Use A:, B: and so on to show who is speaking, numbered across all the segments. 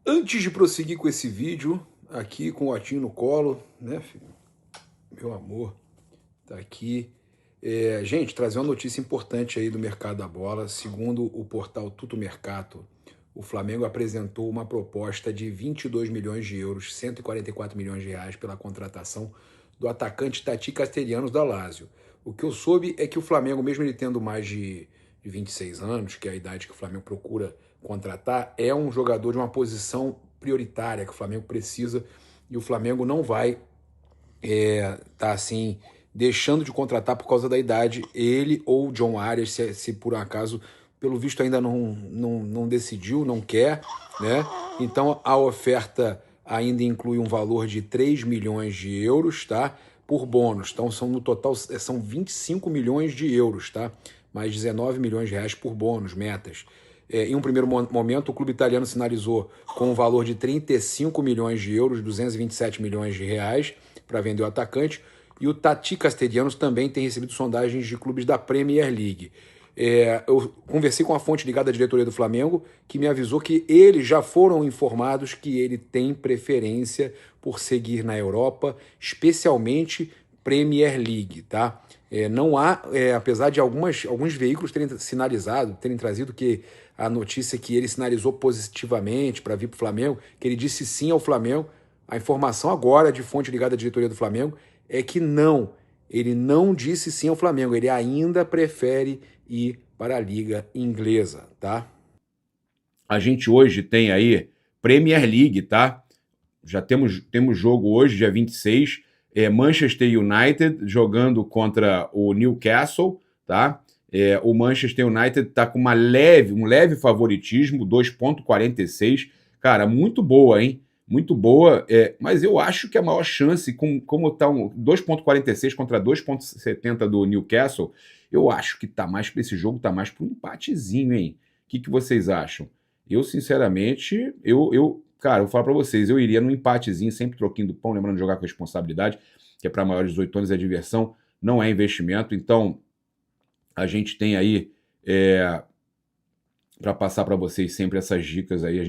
A: Antes de prosseguir com esse vídeo, aqui com o Otinho no colo, né, filho? Meu amor, tá aqui. Gente, trazer uma notícia importante aí do mercado da bola. Segundo o portal Tuto Mercato, o Flamengo apresentou uma proposta de 22 milhões de euros, 144 milhões de reais pela contratação do atacante Tati Castellanos da Lazio. O que eu soube é que o Flamengo, mesmo ele tendo mais de 26 anos, que é a idade que o Flamengo procura contratar, é um jogador de uma posição prioritária que o Flamengo precisa e o Flamengo não vai tá assim, deixando de contratar por causa da idade ele ou o John Arias, se por um acaso, pelo visto ainda não decidiu, não quer, né? Então a oferta ainda inclui um valor de 3 milhões de euros, tá? Por bônus. Então no total são 25 milhões de euros, tá? Mais 19 milhões de reais por bônus, metas. Em um primeiro momento, o clube italiano sinalizou com um valor de 35 milhões de euros, 227 milhões de reais, para vender o atacante. E o Tati Castellanos também tem recebido sondagens de clubes da Premier League. Eu conversei com a fonte ligada à diretoria do Flamengo, que me avisou que eles já foram informados que ele tem preferência por seguir na Europa, especialmente Premier League, tá? Não há, apesar de alguns veículos terem sinalizado, terem trazido que a notícia que ele sinalizou positivamente para vir para o Flamengo, que ele disse sim ao Flamengo. A informação agora de fonte ligada à diretoria do Flamengo é que não, ele não disse sim ao Flamengo, ele ainda prefere ir para a Liga Inglesa, tá?
B: A gente hoje tem aí Premier League, tá? Já temos jogo hoje, dia 26, Manchester United jogando contra o Newcastle, tá? O Manchester United tá com um leve favoritismo, 2,46. Cara, muito boa, hein? Muito boa, mas eu acho que a maior chance, como tá 2,46 contra 2,70 do Newcastle, eu acho que tá mais para esse jogo, tá mais para um empatezinho, hein? O que vocês acham? Eu, sinceramente, cara, eu vou falar pra vocês, eu iria num empatezinho, sempre troquinho do pão, lembrando de jogar com responsabilidade, que é para maiores de 18 anos, é diversão, não é investimento. Então, a gente tem aí, para passar para vocês sempre essas dicas aí,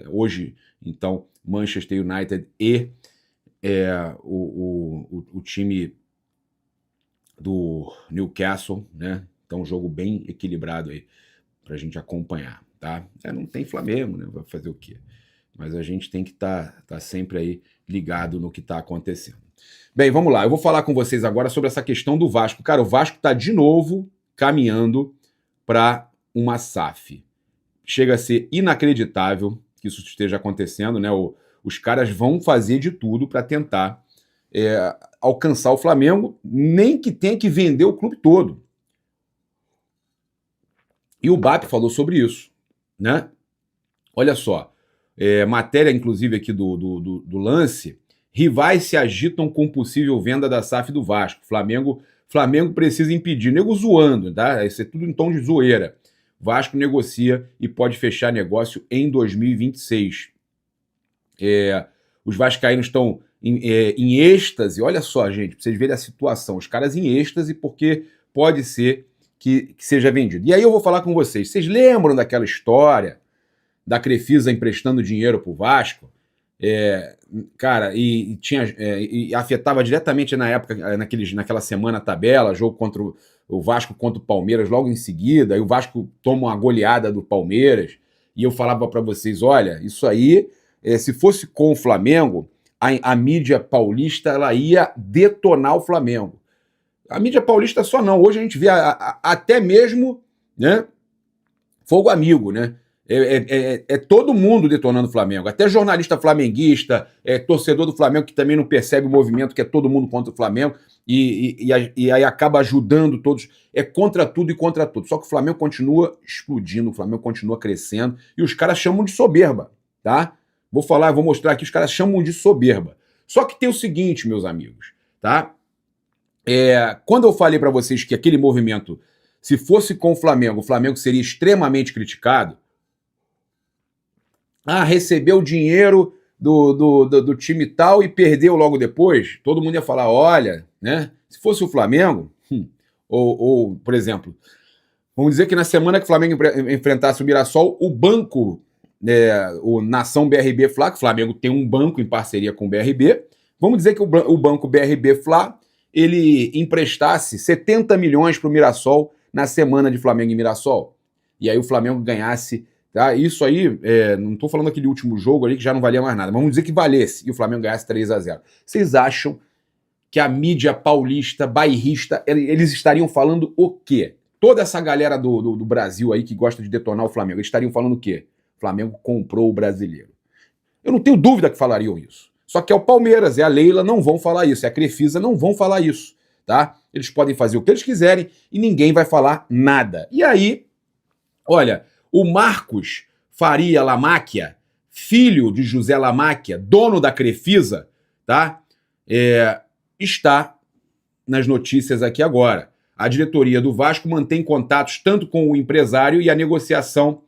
B: hoje, então, Manchester United e o time do Newcastle, né? Então, um jogo bem equilibrado aí para a gente acompanhar, tá? Não tem Flamengo, né? Vai fazer o quê? Mas a gente tem que tá sempre aí ligado no que está acontecendo. Bem, vamos lá. Eu vou falar com vocês agora sobre essa questão do Vasco. Cara, o Vasco está de novo caminhando para uma SAF. Chega a ser inacreditável que isso esteja acontecendo, né? Os caras vão fazer de tudo para tentar alcançar o Flamengo, nem que tenha que vender o clube todo. E o BAP falou sobre isso, né? Olha só, matéria inclusive aqui do Lance, rivais se agitam com possível venda da SAF do Vasco. Flamengo precisa impedir. Nego zoando, tá? Isso é tudo em tom de zoeira. Vasco negocia e pode fechar negócio em 2026. Os vascaínos estão em êxtase. Olha só, gente, pra vocês verem a situação. Os caras em êxtase porque pode ser que seja vendido. E aí eu vou falar com vocês. Vocês lembram daquela história da Crefisa emprestando dinheiro pro Vasco? Cara, e afetava diretamente na época, naquela semana a tabela, jogo contra o Vasco contra o Palmeiras logo em seguida, e o Vasco toma uma goleada do Palmeiras, e eu falava para vocês, olha, isso aí, se fosse com o Flamengo, a mídia paulista ela ia detonar o Flamengo. A mídia paulista só não, hoje a gente vê até mesmo, né, fogo amigo, né? Todo mundo detonando o Flamengo. Até jornalista flamenguista, torcedor do Flamengo que também não percebe o movimento, que é todo mundo contra o Flamengo, e aí acaba ajudando todos. É contra tudo e contra tudo. Só que o Flamengo continua explodindo, o Flamengo continua crescendo, e os caras chamam de soberba, tá? Vou mostrar aqui, os caras chamam de soberba. Só que tem o seguinte, meus amigos, tá? Quando eu falei para vocês que aquele movimento, se fosse com o Flamengo seria extremamente criticado. Recebeu dinheiro do time tal e perdeu logo depois, todo mundo ia falar, olha, né? Se fosse o Flamengo, por exemplo, vamos dizer que na semana que o Flamengo enfrentasse o Mirassol, o banco o Nação BRB Fla, que o Flamengo tem um banco em parceria com o BRB. Vamos dizer que o banco BRB Fla, ele emprestasse 70 milhões para o Mirassol na semana de Flamengo e Mirassol. E aí o Flamengo ganhasse, tá? Isso aí, não estou falando aquele último jogo ali que já não valia mais nada, mas vamos dizer que valesse e o Flamengo ganhasse 3-0. Vocês acham que a mídia paulista, bairrista, eles estariam falando o quê? Toda essa galera do Brasil aí que gosta de detonar o Flamengo, eles estariam falando o quê? O Flamengo comprou o brasileiro. Eu não tenho dúvida que falariam isso. Só que é o Palmeiras, é a Leila, não vão falar isso, é a Crefisa, não vão falar isso, tá? Eles podem fazer o que eles quiserem e ninguém vai falar nada. E aí, olha, o Marcos Faria Lamáquia, filho de José Lamáquia, dono da Crefisa, tá? Está nas notícias aqui agora. A diretoria do Vasco mantém contatos tanto com o empresário e a negociação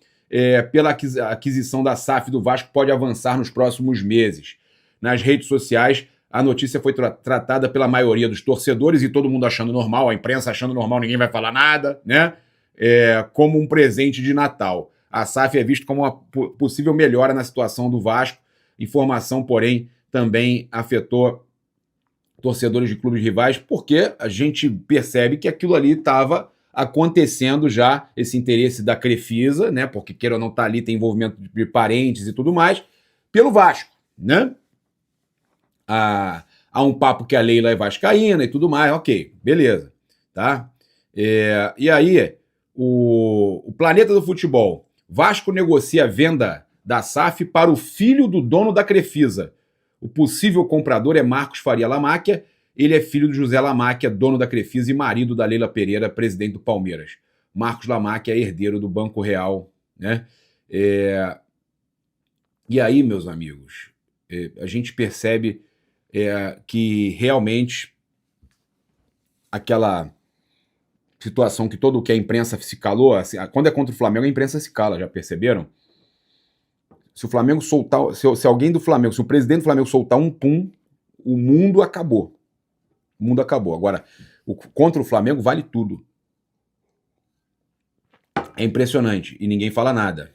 B: pela aquisição da SAF do Vasco pode avançar nos próximos meses. Nas redes sociais, a notícia foi tratada pela maioria dos torcedores e todo mundo achando normal, a imprensa achando normal, ninguém vai falar nada, né? Como um presente de Natal. A SAF é vista como uma possível melhora na situação do Vasco. Informação, porém, também afetou torcedores de clubes rivais, porque a gente percebe que aquilo ali estava acontecendo já, esse interesse da Crefisa, né? Porque queira ou não tá ali, tem envolvimento de parentes e tudo mais, pelo Vasco, né? Há um papo que a Leila é vascaína e tudo mais, ok, beleza, tá? E aí, o Planeta do Futebol, Vasco negocia a venda da SAF para o filho do dono da Crefisa. O possível comprador é Marcos Faria Lamáquia, ele é filho de José Lamáquia, dono da Crefisa e marido da Leila Pereira, presidente do Palmeiras. Marcos Lamáquia é herdeiro do Banco Real, né? E aí, meus amigos, a gente percebe que realmente aquela situação que a imprensa se calou, assim, quando é contra o Flamengo, a imprensa se cala, já perceberam? Se o Flamengo soltar, se alguém do Flamengo, se o presidente do Flamengo soltar um pum, o mundo acabou. O mundo acabou. Agora, contra o Flamengo vale tudo. É impressionante. E ninguém fala nada,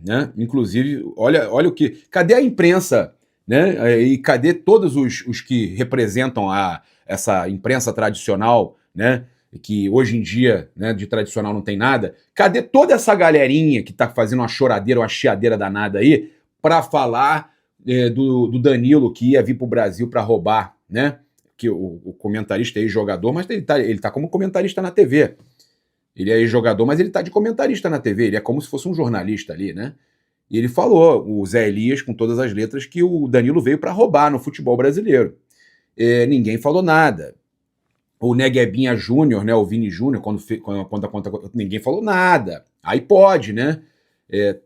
B: né? Inclusive, olha o que... Cadê a imprensa, né? E cadê todos os que representam essa imprensa tradicional, né? Que hoje em dia, né, de tradicional não tem nada. Cadê toda essa galerinha que tá fazendo uma choradeira, uma chiadeira danada aí, para falar do Danilo que ia vir pro Brasil para roubar, né? Que o comentarista é jogador, mas ele tá como comentarista na TV. Ele é jogador, mas ele tá de comentarista na TV. Ele é como se fosse um jornalista ali, né? E ele falou, o Zé Elias, com todas as letras, que o Danilo veio para roubar no futebol brasileiro. Ninguém falou nada. O Neguebinha Júnior, né, o Vini Júnior, quando ninguém falou nada. Aí pode, né?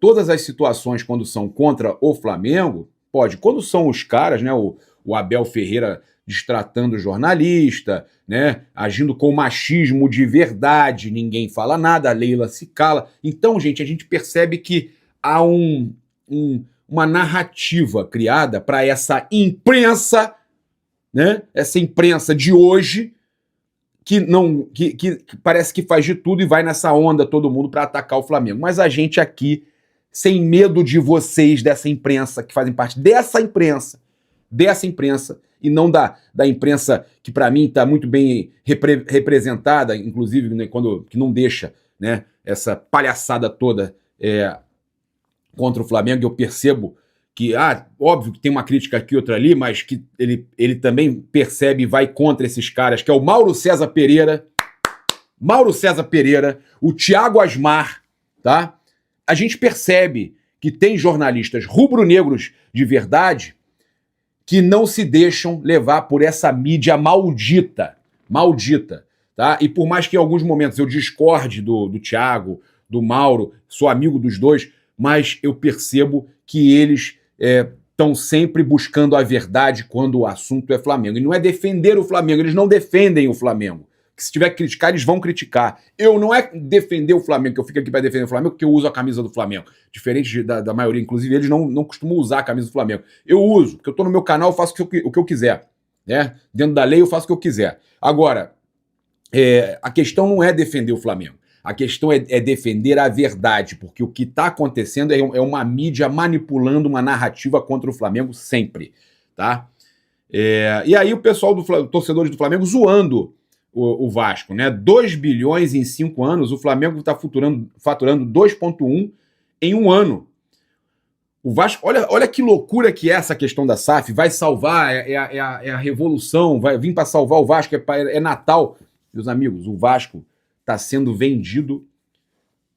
B: Todas as situações, quando são contra o Flamengo, pode. Quando são os caras, né, o Abel Ferreira destratando o jornalista, né, agindo com machismo de verdade, ninguém fala nada, a Leila se cala. Então, gente, a gente percebe que há uma narrativa criada para essa imprensa, né, essa imprensa de hoje, que parece que faz de tudo e vai nessa onda todo mundo para atacar o Flamengo. Mas a gente aqui, sem medo de vocês, dessa imprensa, que fazem parte dessa imprensa, e não da imprensa que para mim está muito bem representada, inclusive, né, que não deixa, né, essa palhaçada toda contra o Flamengo. Eu percebo que, óbvio que tem uma crítica aqui, outra ali, mas que ele também percebe e vai contra esses caras, que é o Mauro César Pereira, o Thiago Asmar, tá? A gente percebe que tem jornalistas rubro-negros de verdade que não se deixam levar por essa mídia maldita, tá? E por mais que em alguns momentos eu discorde do Thiago, do Mauro, sou amigo dos dois, mas eu percebo que eles estão sempre buscando a verdade quando o assunto é Flamengo. E não é defender o Flamengo, eles não defendem o Flamengo. Que se tiver que criticar, eles vão criticar. Eu não é defender o Flamengo, que eu fico aqui para defender o Flamengo, porque eu uso a camisa do Flamengo. Diferente da maioria, inclusive, eles não costumam usar a camisa do Flamengo. Eu uso, porque eu estou no meu canal, eu faço o que eu quiser. Né? Dentro da lei, eu faço o que eu quiser. Agora, a questão não é defender o Flamengo. A questão é defender a verdade, porque o que está acontecendo é uma mídia manipulando uma narrativa contra o Flamengo sempre, tá? E aí o pessoal torcedores do Flamengo zoando o Vasco, né? 2 bilhões em 5 anos, o Flamengo está faturando 2,1 em um ano. O Vasco, olha que loucura que é essa questão da SAF, vai salvar, é a revolução, vai vir para salvar o Vasco, é Natal. Meus amigos, o Vasco está sendo vendido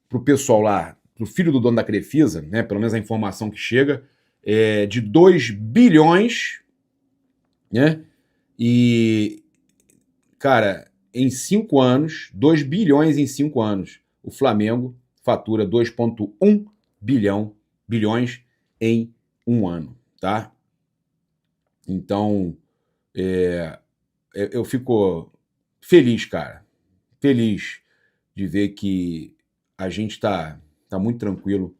B: para o pessoal lá, para o filho do dono da Crefisa, né? Pelo menos a informação que chega, de 2 bilhões, né? E, cara, em 5 anos, 2 bilhões em 5 anos, o Flamengo fatura 2,1 bilhões em um ano, tá? Então, eu fico feliz, cara. Feliz de ver que a gente tá muito tranquilo,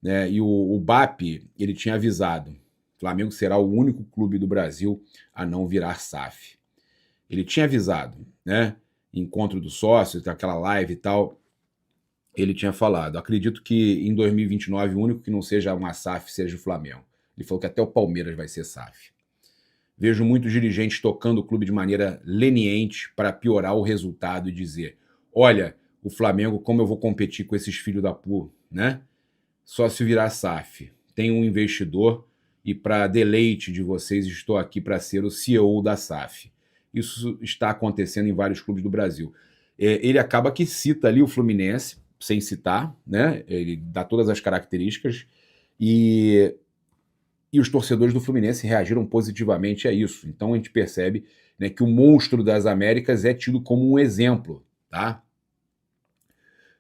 B: né? E o BAP, ele tinha avisado, o Flamengo será o único clube do Brasil a não virar SAF. Ele tinha avisado, né? Encontro do sócio, aquela live e tal, ele tinha falado, acredito que em 2029 o único que não seja uma SAF seja o Flamengo. Ele falou que até o Palmeiras vai ser SAF. Vejo muitos dirigentes tocando o clube de maneira leniente para piorar o resultado e dizer, olha, o Flamengo, como eu vou competir com esses filhos da pu, né? Só se virar SAF. Tem um investidor e para deleite de vocês estou aqui para ser o CEO da SAF. Isso está acontecendo em vários clubes do Brasil. Ele acaba que cita ali o Fluminense, sem citar, né? Ele dá todas as características e os torcedores do Fluminense reagiram positivamente a isso. Então a gente percebe, né, que o monstro das Américas é tido como um exemplo, tá?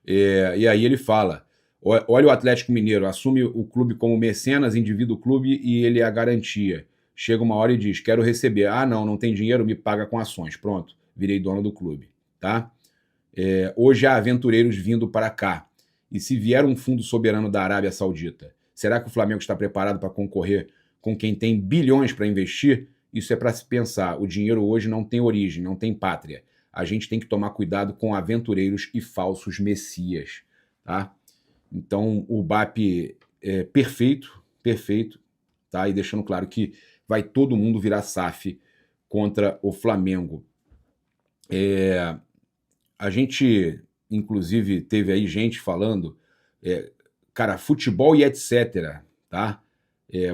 B: E aí ele fala, olha o Atlético Mineiro, assume o clube como mecenas, indivíduo clube e ele é a garantia. Chega uma hora e diz, quero receber. Ah, não tem dinheiro, me paga com ações. Pronto, virei dono do clube, tá? Hoje há aventureiros vindo para cá. E se vier um fundo soberano da Arábia Saudita, será que o Flamengo está preparado para concorrer com quem tem bilhões para investir? Isso é para se pensar. O dinheiro hoje não tem origem, não tem pátria. A gente tem que tomar cuidado com aventureiros e falsos messias, tá? Então o BAP é perfeito, tá? E deixando claro que vai todo mundo virar SAF contra o Flamengo. A gente, inclusive, teve aí gente falando, cara, futebol e etc, tá?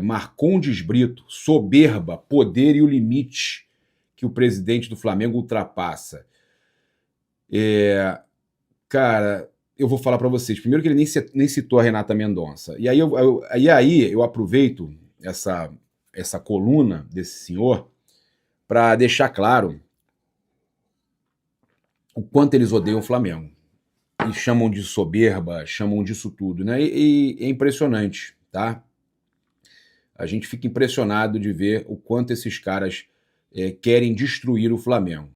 B: Marcondes Brito, soberba, poder e o limite que o presidente do Flamengo ultrapassa. Cara, eu vou falar para vocês. Primeiro que ele nem citou a Renata Mendonça. E aí eu aproveito essa coluna desse senhor para deixar claro o quanto eles odeiam o Flamengo. E chamam de soberba, chamam disso tudo, né? E é impressionante, tá? A gente fica impressionado de ver o quanto esses caras querem destruir o Flamengo.